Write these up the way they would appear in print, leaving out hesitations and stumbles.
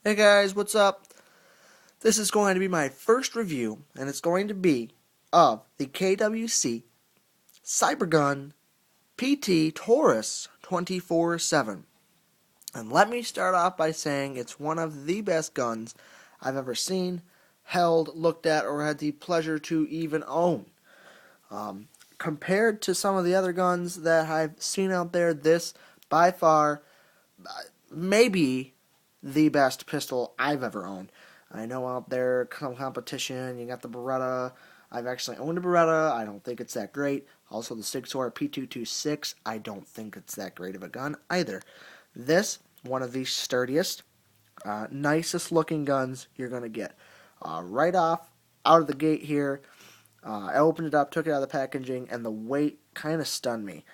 Hey guys, what's up? This is going to be my first review, and it's going to be of the KWC Cybergun PT Taurus 24/7. And let me start off by saying it's one of the best guns I've ever seen, held, looked at, or had the pleasure to even own. Compared to some of the other guns that I've seen out there, this by far maybe the best pistol I've ever owned. I know out there some competition. You got the Beretta. I've actually owned a Beretta. I don't think it's that great. Also, the Sig Sauer P226. I don't think it's that great of a gun either. This, one of the sturdiest, nicest looking guns you're going to get. Right off, out of the gate here, I opened it up, took it out of the packaging, and the weight kind of stunned me.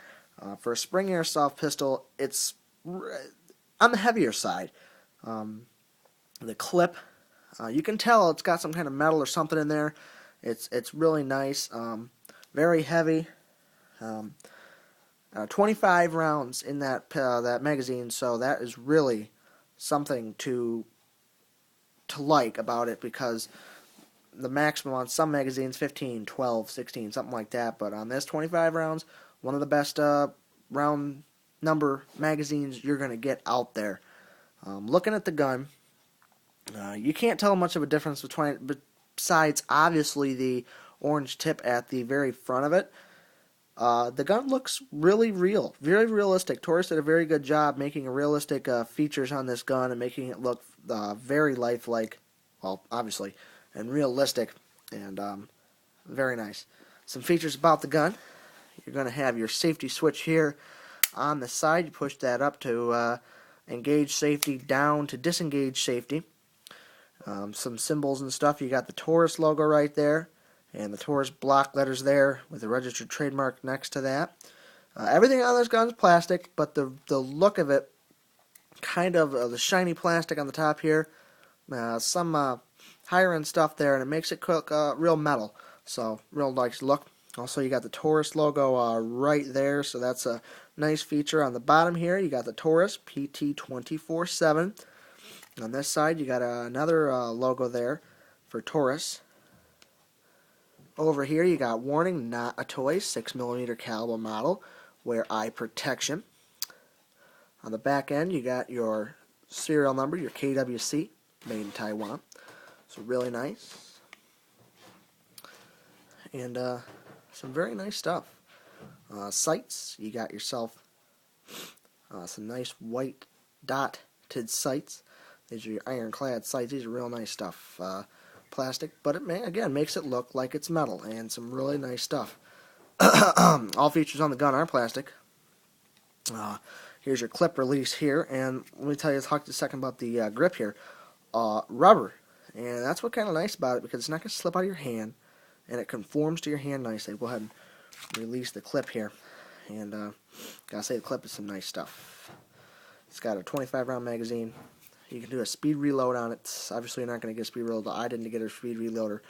For a spring airsoft pistol, it's on the heavier side. The clip, you can tell it's got some kind of metal or something in there. It's really nice. Very heavy. 25 rounds in that magazine, so that is really something to like about it, because the maximum on some magazines 15, 12, 16, something like that, but on this 25 rounds, one of the best round number magazines you're going to get out there. Looking at the gun, you can't tell much of a difference besides obviously the orange tip at the very front of it. The gun looks really real, very realistic. Taurus did a very good job making realistic features on this gun and making it look very lifelike, well, obviously, and realistic, and very nice. Some features about the gun: you're going to have your safety switch here on the side. You push that up to engage safety, down to disengage safety. Some symbols and stuff. You got the Taurus logo right there, and the Taurus block letters there with the registered trademark next to that. Everything on this gun is plastic, but the look of it, kind of the shiny plastic on the top here, some higher end stuff there, and it makes it look real metal. So real nice look. Also, you got the Taurus logo right there, so that's a nice feature. On the bottom here, you got the Taurus PT 24/7. On this side, you got another logo there for Taurus. Over here, you got warning, not a toy, 6mm caliber model, wear eye protection. On the back end, you got your serial number, your KWC, made in Taiwan. So really nice. And some very nice stuff. Sights, you got yourself some nice white dotted sights. These are your ironclad sights. These are real nice stuff. Plastic, but it again makes it look like it's metal, and some really nice stuff. All features on the gun are plastic. Here's your clip release here, and let me talk just a second about the grip here. Rubber, and that's what kind of nice about it, because it's not going to slip out of your hand, and it conforms to your hand nicely. Go ahead and release the clip here, and gotta say the clip is some nice stuff. It's got a 25 round magazine. You can do a speed reload on it. Obviously, you're not going to get a speed reload. I didn't get a speed reloader.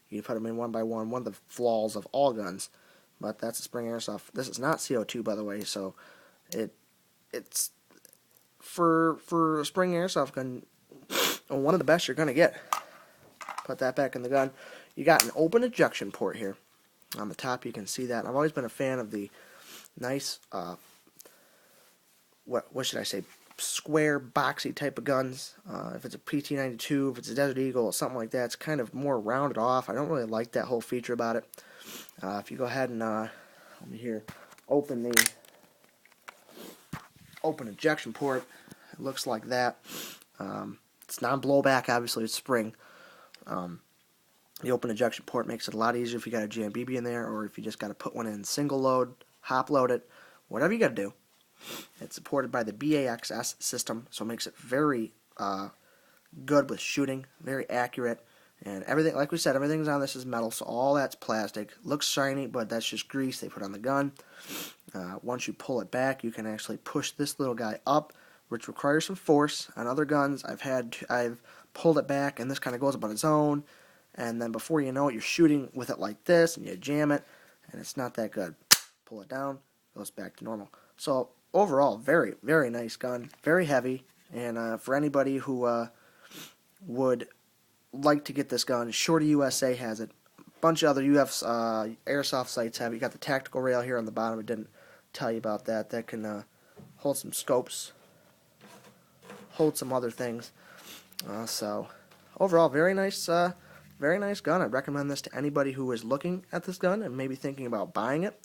You put them in one by one. One of the flaws of all guns, but that's a spring airsoft. This is not CO2, by the way, so it's for a spring airsoft gun, one of the best you're going to get. Put that back in the gun. You got an open ejection port here. On the top, you can see that. I've always been a fan of the nice, what should I say, square, boxy type of guns. If it's a PT-92, if it's a Desert Eagle, something like that, it's kind of more rounded off. I don't really like that whole feature about it. If you go ahead and, let me here, open the open ejection port, it looks like that. It's non-blowback, obviously, it's spring. The open ejection port makes it a lot easier if you got a NBB in there, or if you just got to put one in single load, hop load it, whatever you got to do. It's supported by the BAXS system, so it makes it very good with shooting, very accurate, and everything. Like we said, everything's on this is metal, so all that's plastic. Looks shiny, but that's just grease they put on the gun. Once you pull it back, you can actually push this little guy up, which requires some force. On other guns, I've pulled it back, and this kind of goes up on its own, and then before you know it, you're shooting with it like this, and you jam it, and it's not that good. Pull it down, goes back to normal. So overall, very, very nice gun, very heavy, and for anybody who would like to get this gun, Shorty USA has it. A bunch of other airsoft sites have it. You got the tactical rail here on the bottom. I didn't tell you about that. That can hold some scopes, hold some other things. So overall, very nice gun. I'd recommend this to anybody who is looking at this gun and maybe thinking about buying it.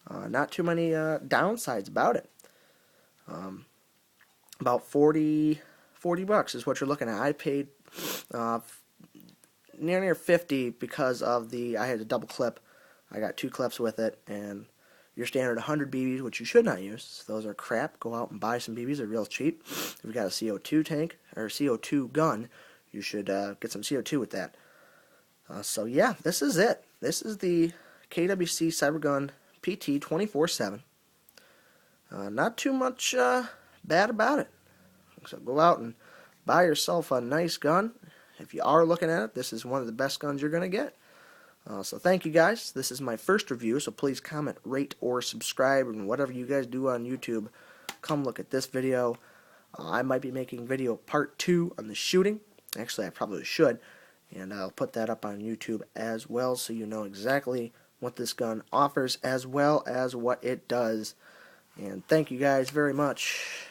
Not too many downsides about it. About 40 bucks is what you're looking at. I paid near 50 because of I had a double clip. I got 2 clips with it, and your standard 100 BBs, which you should not use. Those are crap. Go out and buy some BBs. They're real cheap. If you've got a CO2 tank or a CO2 gun, you should get some CO2 with that. So yeah, this is it. This is the KWC Cybergun PT 24/7. Not too much bad about it. So go out and buy yourself a nice gun. If you are looking at it, this is one of the best guns you're going to get. So thank you guys. This is my first review, so please comment, rate, or subscribe, and whatever you guys do on YouTube, come look at this video. I might be making video part 2 on the shooting. Actually, I probably should, and I'll put that up on YouTube as well, so you know exactly what this gun offers as well as what it does. And thank you guys very much.